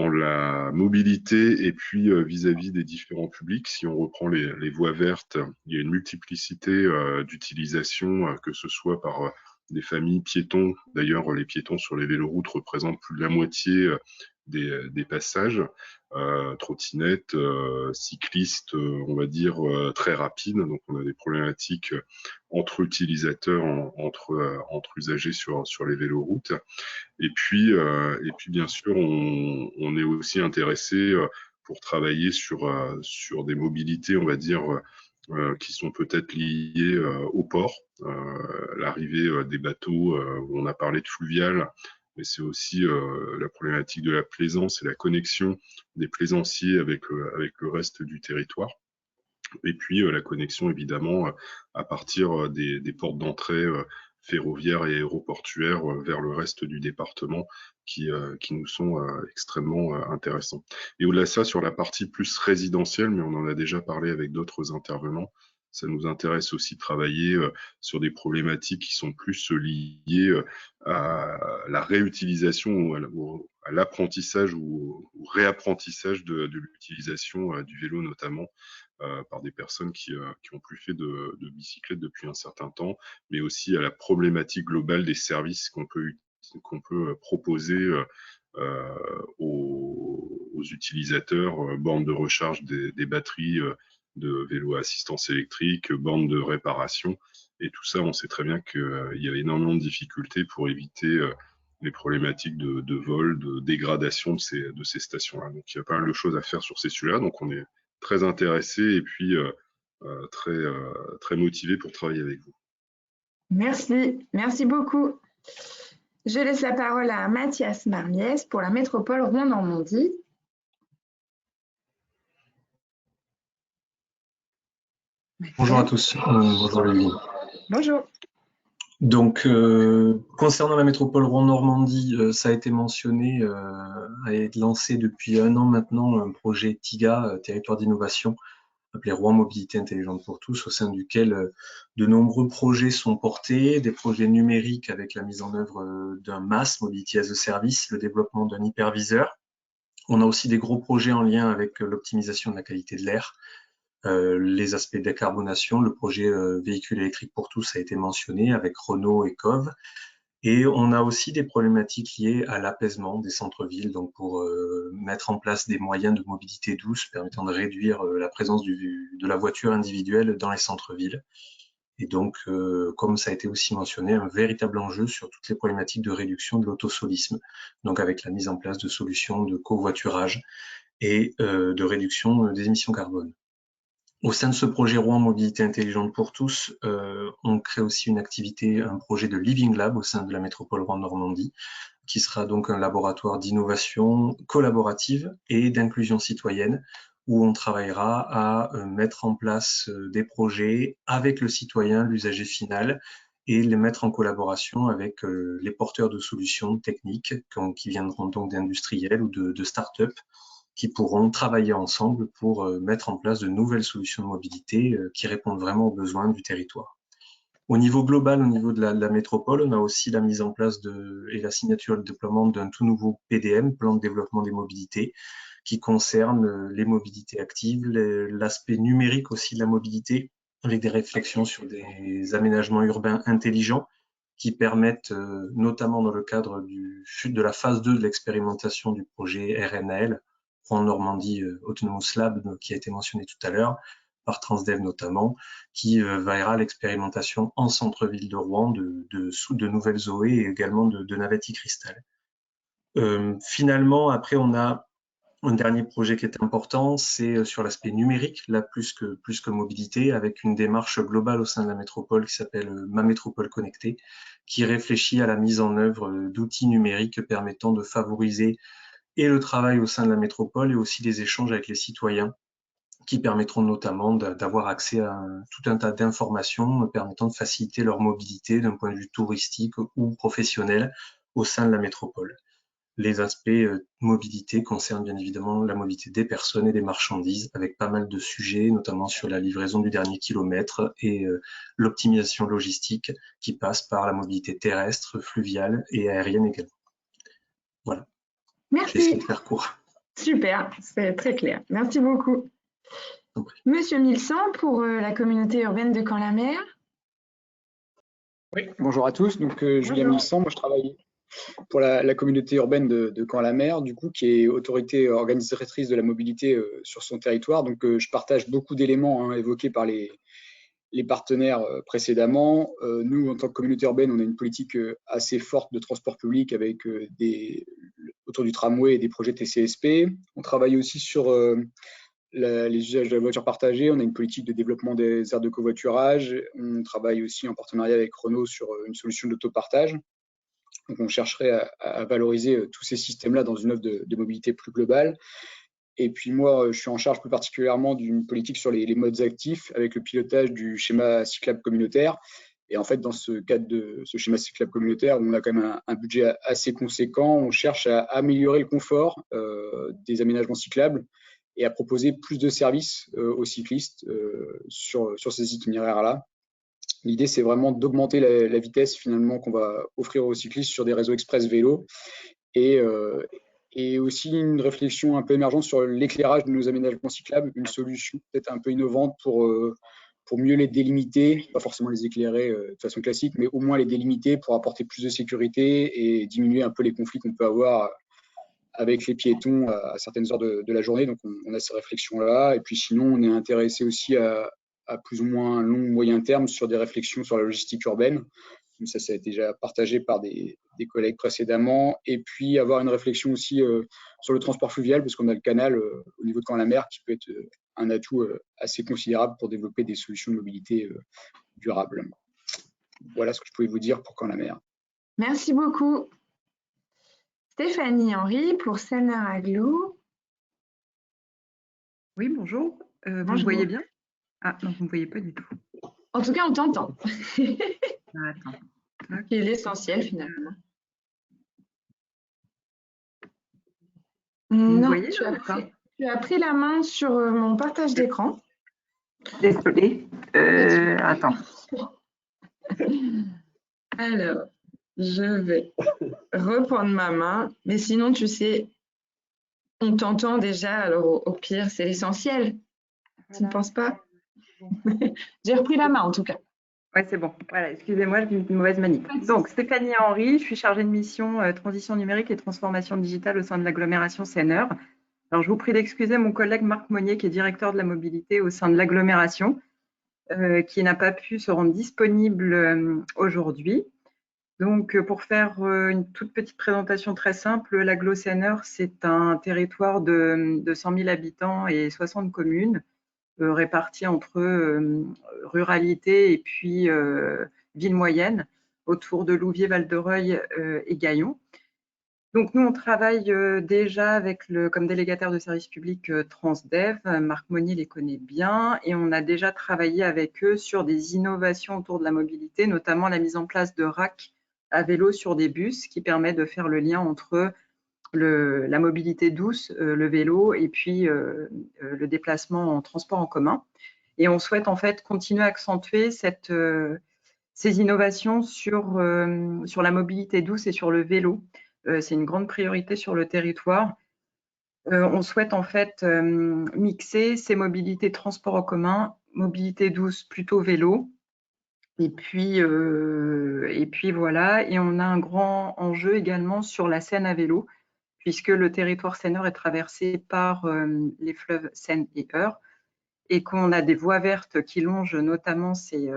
la mobilité, et puis vis-à-vis des différents publics. Si on reprend les voies vertes, il y a une multiplicité d'utilisations, que ce soit par des familles piétons. D'ailleurs, les piétons sur les véloroutes représentent plus de la moitié des passages, trottinettes, cyclistes, on va dire très rapides. Donc on a des problématiques entre utilisateurs, entre usagers sur les véloroutes. Et puis bien sûr, on est aussi intéressé pour travailler sur des mobilités, on va dire, qui sont peut-être liées au port, l'arrivée des bateaux, où on a parlé de fluvial, mais c'est aussi la problématique de la plaisance et la connexion des plaisanciers avec le reste du territoire. Et puis la connexion évidemment à partir des portes d'entrée ferroviaires et aéroportuaires vers le reste du département, qui nous sont extrêmement intéressants. Et au-delà de ça, sur la partie plus résidentielle, mais on en a déjà parlé avec d'autres intervenants, ça nous intéresse aussi de travailler sur des problématiques qui sont plus liées à la réutilisation ou à l'apprentissage ou au réapprentissage de l'utilisation du vélo notamment, par des personnes qui ont plus fait de bicyclette depuis un certain temps, mais aussi à la problématique globale des services qu'on peut proposer aux utilisateurs, bornes de recharge des batteries de vélos à assistance électrique, bornes de réparation, et tout ça, on sait très bien qu'il y a énormément de difficultés pour éviter les problématiques de vol, de dégradation de ces stations-là. Donc il y a pas mal de choses à faire sur ces sujets-là, donc on est très intéressé et puis très motivé pour travailler avec vous. Merci beaucoup. Je laisse la parole à Mathias Marmiès pour la métropole Rouen-Normandie. Bonjour à tous. Bonjour Olivier. Bonjour. Donc, concernant la métropole Rouen-Normandie, ça a été mentionné, a été lancé depuis 1 an maintenant un projet TIGA, territoire d'innovation, appelé Rouen Mobilité Intelligente pour tous, au sein duquel de nombreux projets sont portés, des projets numériques avec la mise en œuvre d'un MAS, Mobility as a Service, le développement d'un hyperviseur. On a aussi des gros projets en lien avec l'optimisation de la qualité de l'air, les aspects de décarbonation. Le projet véhicule électrique pour tous a été mentionné avec Renault et COV. Et on a aussi des problématiques liées à l'apaisement des centres-villes, donc pour mettre en place des moyens de mobilité douce permettant de réduire la présence de la voiture individuelle dans les centres-villes. Et donc, comme ça a été aussi mentionné, un véritable enjeu sur toutes les problématiques de réduction de l'autosolisme, donc avec la mise en place de solutions de covoiturage et de réduction des émissions carbone. Au sein de ce projet Rouen Mobilité Intelligente pour tous, on crée aussi une activité, un projet de Living Lab au sein de la métropole Rouen-Normandie, qui sera donc un laboratoire d'innovation collaborative et d'inclusion citoyenne, où on travaillera à mettre en place des projets avec le citoyen, l'usager final, et les mettre en collaboration avec les porteurs de solutions techniques qui viendront donc d'industriels ou de start-up, qui pourront travailler ensemble pour mettre en place de nouvelles solutions de mobilité qui répondent vraiment aux besoins du territoire. Au niveau global, au niveau de la métropole, on a aussi la mise en place et la signature et le déploiement d'un tout nouveau PDM, plan de développement des mobilités, qui concerne les mobilités actives, l'aspect numérique aussi de la mobilité, avec des réflexions sur des aménagements urbains intelligents qui permettent, notamment dans le cadre de la phase 2 de l'expérimentation du projet RNAL, Rouen Normandie Autonomous Lab, qui a été mentionné tout à l'heure, par Transdev notamment, qui verra l'expérimentation en centre-ville de Rouen de nouvelles ZOE et également de navettes e-cristal. Finalement, après, on a un dernier projet qui est important, c'est sur l'aspect numérique, là plus que mobilité, avec une démarche globale au sein de la métropole qui s'appelle Ma Métropole Connectée, qui réfléchit à la mise en œuvre d'outils numériques permettant de favoriser et le travail au sein de la métropole et aussi les échanges avec les citoyens, qui permettront notamment d'avoir accès à tout un tas d'informations permettant de faciliter leur mobilité d'un point de vue touristique ou professionnel au sein de la métropole. Les aspects mobilité concernent bien évidemment la mobilité des personnes et des marchandises, avec pas mal de sujets, notamment sur la livraison du dernier kilomètre et l'optimisation logistique qui passe par la mobilité terrestre, fluviale et aérienne également. Voilà. Merci. J'essaie de faire court. Super, c'est très clair. Merci beaucoup. Monsieur Milsan, pour la communauté urbaine de Caen-la-Mer. Oui, bonjour à tous. Donc, Julien Milsan, moi je travaille pour la communauté urbaine de Caen-la-Mer, du coup, qui est autorité organisatrice de la mobilité sur son territoire. Donc, je partage beaucoup d'éléments évoqués par les partenaires précédemment. Nous, en tant que communauté urbaine, on a une politique assez forte de transport public avec autour du tramway et des projets TCSP. On travaille aussi sur les usages de la voiture partagée. On a une politique de développement des aires de covoiturage. On travaille aussi en partenariat avec Renault sur une solution d'autopartage. Donc, on chercherait à valoriser tous ces systèmes-là dans une offre de mobilité plus globale. Et puis moi, je suis en charge plus particulièrement d'une politique sur les modes actifs avec le pilotage du schéma cyclable communautaire. Et en fait, dans ce cadre de ce schéma cyclable communautaire, on a quand même un budget assez conséquent. On cherche à améliorer le confort des aménagements cyclables et à proposer plus de services aux cyclistes sur ces itinéraires-là. L'idée, c'est vraiment d'augmenter la vitesse finalement qu'on va offrir aux cyclistes sur des réseaux express vélo et aussi une réflexion un peu émergente sur l'éclairage de nos aménagements cyclables, une solution peut-être un peu innovante pour mieux les délimiter, pas forcément les éclairer de façon classique, mais au moins les délimiter pour apporter plus de sécurité et diminuer un peu les conflits qu'on peut avoir avec les piétons à certaines heures de la journée. Donc, on a ces réflexions-là. Et puis sinon, on est intéressé aussi à plus ou moins long ou moyen terme sur des réflexions sur la logistique urbaine. Donc ça a été déjà partagé par des collègues précédemment. Et puis avoir une réflexion aussi sur le transport fluvial, parce qu'on a le canal au niveau de Caen-la-Mer qui peut être un atout assez considérable pour développer des solutions de mobilité durables. Voilà ce que je pouvais vous dire pour Caen-la-Mer. Merci beaucoup. Stéphanie Henry pour Seine-Nord Agglo. Oui, bonjour. Vous Bonjour. me voyez bien? Ah, donc vous ne me voyez pas du tout. En tout cas, on t'entend. Ah, attends. C'est l'essentiel finalement. Vous me Non, voyez tu là ou pas? as pris la main sur mon partage d'écran. Désolée. Attends. Alors, je vais reprendre ma main. Mais sinon, tu sais, on t'entend déjà. Alors, au pire, c'est l'essentiel. Tu ne penses pas? J'ai repris la main en tout cas. Oui, c'est bon. Voilà, excusez-moi, j'ai une mauvaise manip. Donc, Stéphanie Henry, je suis chargée de mission transition numérique et transformation digitale au sein de l'agglomération Seine-Nord. Alors, je vous prie d'excuser mon collègue Marc Monnier, qui est directeur de la mobilité au sein de l'agglomération, qui n'a pas pu se rendre disponible aujourd'hui. Donc, pour faire une toute petite présentation très simple, l'agglo Seine-Nord, c'est un territoire de 100 000 habitants et 60 communes, répartis entre ruralité et puis ville moyenne, autour de Louviers, Val-de-Reuil et Gaillon. Donc nous, on travaille déjà avec comme délégataire de service public Transdev. Marc Monnier les connaît bien et on a déjà travaillé avec eux sur des innovations autour de la mobilité, notamment la mise en place de racks à vélo sur des bus qui permet de faire le lien entre la mobilité douce, le vélo et puis le déplacement en transport en commun. Et on souhaite en fait continuer à accentuer ces innovations sur la mobilité douce et sur le vélo. C'est une grande priorité sur le territoire. On souhaite en fait mixer ces mobilités transport en commun, mobilité douce plutôt vélo. Et puis voilà. Et on a un grand enjeu également sur la Seine à vélo, puisque le territoire Seine-Nord est traversé par les fleuves Seine et Eure, et qu'on a des voies vertes qui longent notamment ces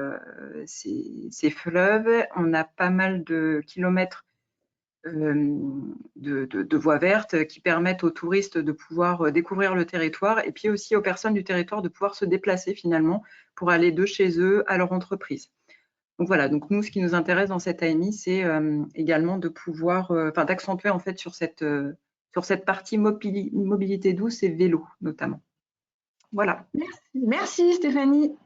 fleuves. On a pas mal de kilomètres de voies vertes qui permettent aux touristes de pouvoir découvrir le territoire, et puis aussi aux personnes du territoire de pouvoir se déplacer finalement pour aller de chez eux à leur entreprise. Donc voilà, donc nous, ce qui nous intéresse dans cette AMI, c'est également de pouvoir, d'accentuer en fait sur cette partie mobilité douce et vélo notamment. Voilà. Merci Stéphanie.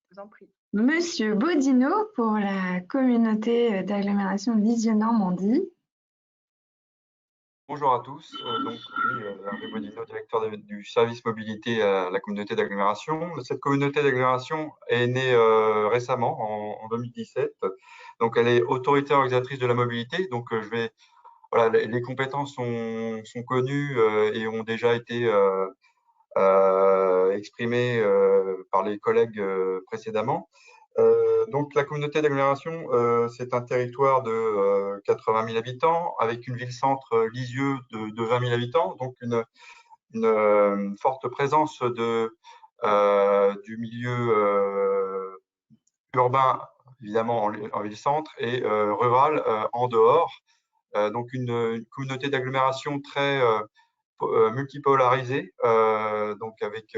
Je vous en prie. Monsieur Bodino pour la communauté d'agglomération Lisieux-Normandie. Bonjour à tous. Donc oui, Hervé Bodino, directeur du service mobilité à la communauté d'agglomération. Cette communauté d'agglomération est née récemment, en 2017. Donc elle est autorité organisatrice de la mobilité. Donc voilà, les compétences sont connues et ont déjà été exprimées par les collègues précédemment. Donc la communauté d'agglomération, c'est un territoire de 80 000 habitants avec une ville-centre Lisieux de 20 000 habitants, donc une forte présence du milieu urbain, évidemment en ville-centre, et rural en dehors. Donc une communauté d'agglomération très multipolarisée, donc avec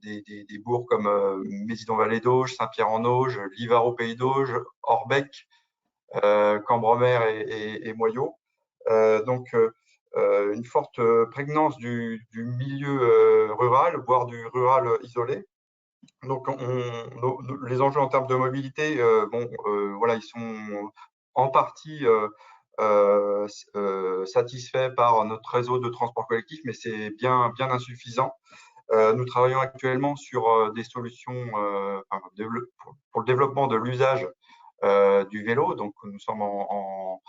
des bourgs comme Mésidon-Vallée d'Auge, Saint-Pierre-en-Auge, Livard au Pays d'Auge, Orbec, Cambremer et Moyaux. Donc une forte prégnance du milieu rural, voire du rural isolé. Donc les enjeux en termes de mobilité, voilà, ils sont en partie satisfaits par notre réseau de transport collectif, mais c'est bien insuffisant. Nous travaillons actuellement sur des solutions pour le développement de l'usage du vélo. Donc, nous sommes en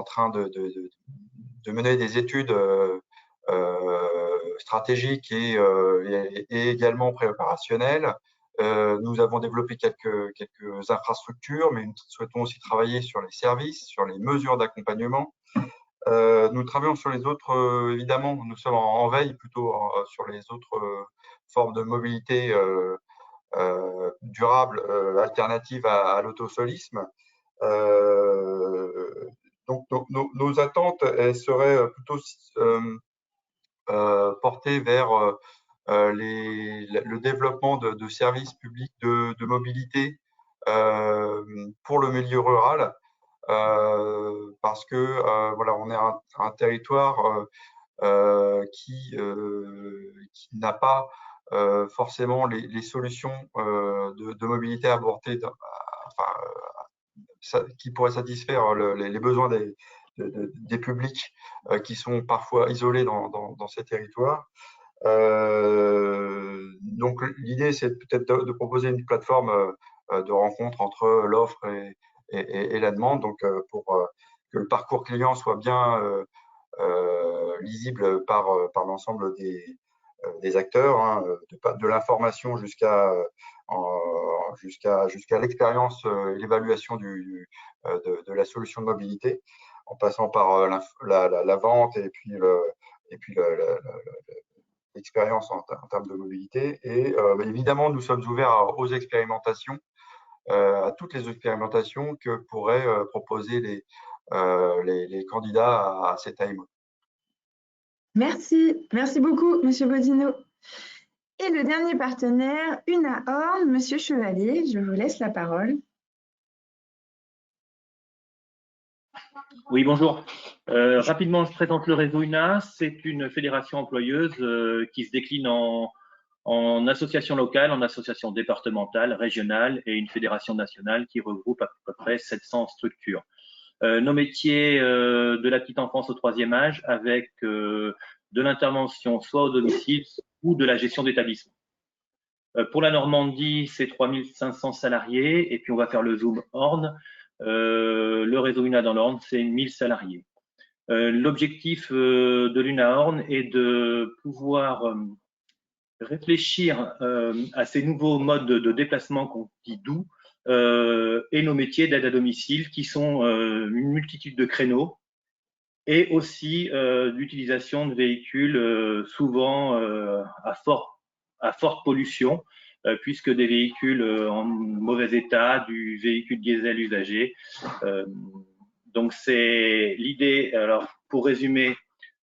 train de mener des études stratégiques et également préopérationnelles. Nous avons développé quelques infrastructures, mais nous souhaitons aussi travailler sur les services, sur les mesures d'accompagnement. Nous travaillons sur les autres, évidemment, nous sommes en veille plutôt sur les autres formes de mobilité durable, alternatives à l'autosolisme. Donc, nos attentes, elles seraient plutôt portées vers le développement de services publics de mobilité pour le milieu rural. Parce que voilà, on est un territoire qui n'a pas forcément les solutions de mobilité abordées qui pourraient satisfaire les besoins des publics qui sont parfois isolés dans ces territoires. Donc l'idée, c'est peut-être de proposer une plateforme de rencontre entre l'offre et la demande, donc pour que le parcours client soit bien lisible par l'ensemble des acteurs, hein, de l'information jusqu'à l'expérience et l'évaluation de la solution de mobilité, en passant par la vente et puis l'expérience en termes de mobilité. Et évidemment, nous sommes ouverts aux expérimentations, à toutes les expérimentations que pourraient proposer les candidats à cette AMO. Merci beaucoup, Monsieur Bodino. Et le dernier partenaire, UNAORN, Monsieur Chevalier, je vous laisse la parole. Oui, bonjour. Rapidement, je présente le réseau UNA. C'est une fédération employeuse qui se décline en association locale, en association départementale, régionale et une fédération nationale qui regroupe à peu près 700 structures. Nos métiers de la petite enfance au 3e âge avec de l'intervention soit au domicile ou de la gestion d'établissement. Pour la Normandie, c'est 3500 salariés et puis on va faire le zoom Orne. Le réseau UNA dans l'Orne, c'est 1000 salariés. L'objectif de l'UNA Orne est de pouvoir réfléchir à ces nouveaux modes de déplacement qu'on dit doux et nos métiers d'aide à domicile qui sont une multitude de créneaux et aussi l'utilisation de véhicules souvent à forte pollution puisque des véhicules en mauvais état, du véhicule diesel usagé. Donc c'est l'idée. Alors pour résumer,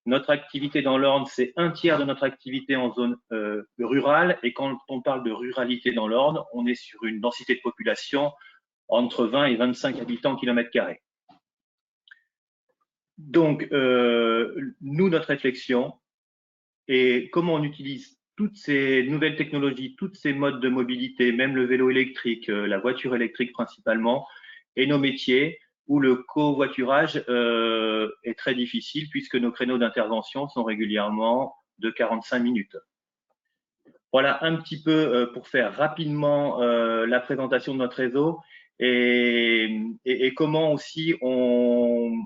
notre activité dans l'Orne, c'est 1/3 de notre activité en zone rurale. Et quand on parle de ruralité dans l'Orne, on est sur une densité de population entre 20 et 25 habitants km². Donc, nous, notre réflexion est comment on utilise toutes ces nouvelles technologies, tous ces modes de mobilité, même le vélo électrique, la voiture électrique principalement, et nos métiers où le covoiturage est très difficile puisque nos créneaux d'intervention sont régulièrement de 45 minutes. Voilà un petit peu pour faire rapidement la présentation de notre réseau et comment aussi on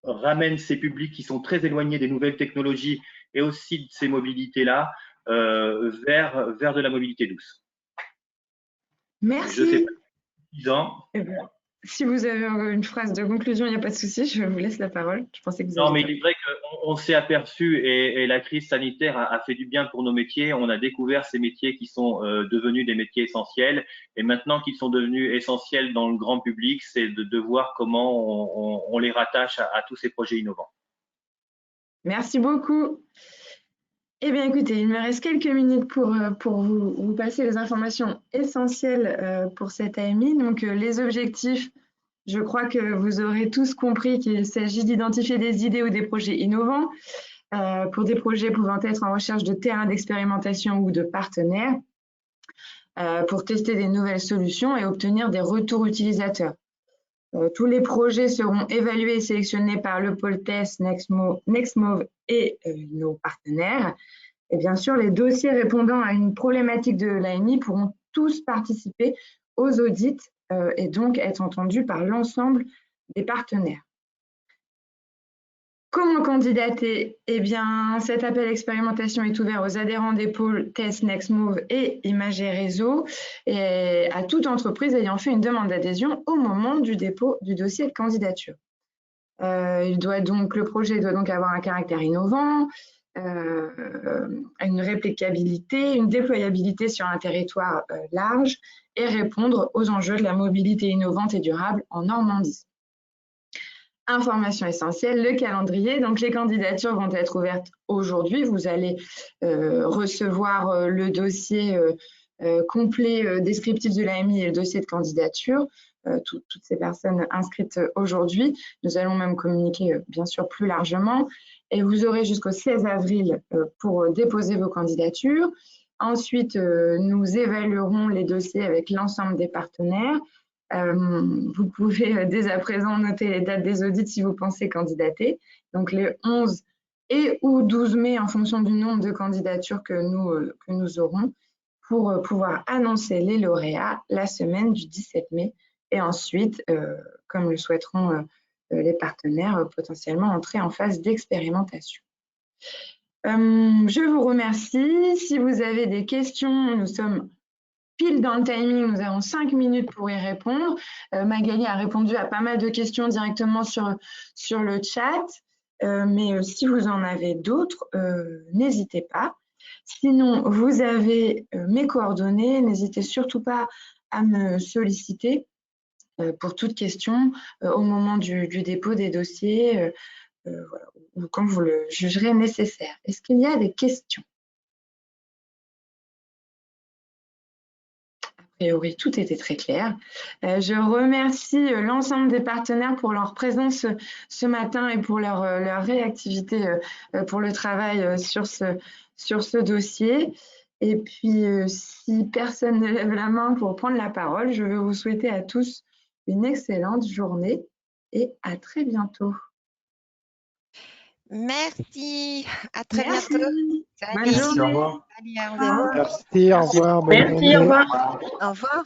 ramène ces publics qui sont très éloignés des nouvelles technologies et aussi de ces mobilités-là vers de la mobilité douce. Merci. Je sais pas, 10 ans. Si vous avez une phrase de conclusion, il n'y a pas de souci, je vous laisse la parole. Je pensais que vous non, mais il est vrai qu'on s'est aperçu et la crise sanitaire a fait du bien pour nos métiers. On a découvert ces métiers qui sont devenus des métiers essentiels. Et maintenant qu'ils sont devenus essentiels dans le grand public, c'est de voir comment on les rattache à tous ces projets innovants. Merci beaucoup. Eh bien, écoutez, il me reste quelques minutes pour vous passer les informations essentielles pour cette AMI. Donc, les objectifs, je crois que vous aurez tous compris qu'il s'agit d'identifier des idées ou des projets innovants pour des projets pouvant être en recherche de terrains d'expérimentation ou de partenaires pour tester des nouvelles solutions et obtenir des retours utilisateurs. Tous les projets seront évalués et sélectionnés par le pôle TESS, Nextmove et nos partenaires. Et bien sûr, les dossiers répondant à une problématique de l'AMI pourront tous participer aux audits et donc être entendus par l'ensemble des partenaires. Comment candidater? Eh bien, cet appel expérimentation est ouvert aux adhérents des pôles TESS, Nextmove et Imager Réseau et à toute entreprise ayant fait une demande d'adhésion au moment du dépôt du dossier de candidature. Le projet doit donc avoir un caractère innovant, une réplicabilité, une déployabilité sur un territoire large et répondre aux enjeux de la mobilité innovante et durable en Normandie. Information essentielle, le calendrier. Donc, les candidatures vont être ouvertes aujourd'hui. Vous allez recevoir le dossier complet descriptif de l'AMI et le dossier de candidature. Toutes ces personnes inscrites aujourd'hui. Nous allons même communiquer bien sûr plus largement. Et vous aurez jusqu'au 16 avril pour déposer vos candidatures. Ensuite, nous évaluerons les dossiers avec l'ensemble des partenaires. Vous pouvez dès à présent noter les dates des audits si vous pensez candidater. Donc les 11 et ou 12 mai en fonction du nombre de candidatures que nous aurons pour pouvoir annoncer les lauréats la semaine du 17 mai et ensuite, comme le souhaiteront les partenaires, potentiellement entrer en phase d'expérimentation. Je vous remercie. Si vous avez des questions, nous sommes pile dans le timing, nous avons 5 minutes pour y répondre. Magali a répondu à pas mal de questions directement sur le chat, mais si vous en avez d'autres, n'hésitez pas. Sinon, vous avez mes coordonnées, n'hésitez surtout pas à me solliciter pour toute question au moment du dépôt des dossiers voilà, ou quand vous le jugerez nécessaire. Est-ce qu'il y a des questions? A priori, tout était très clair. Je remercie l'ensemble des partenaires pour leur présence ce matin et pour leur réactivité pour le travail sur ce dossier. Et puis, si personne ne lève la main pour prendre la parole, je veux vous souhaiter à tous une excellente journée et à très bientôt. Merci, à très Merci. bientôt. Bonne journée. Salut, au revoir. Merci, au revoir. Merci, au revoir. Au revoir.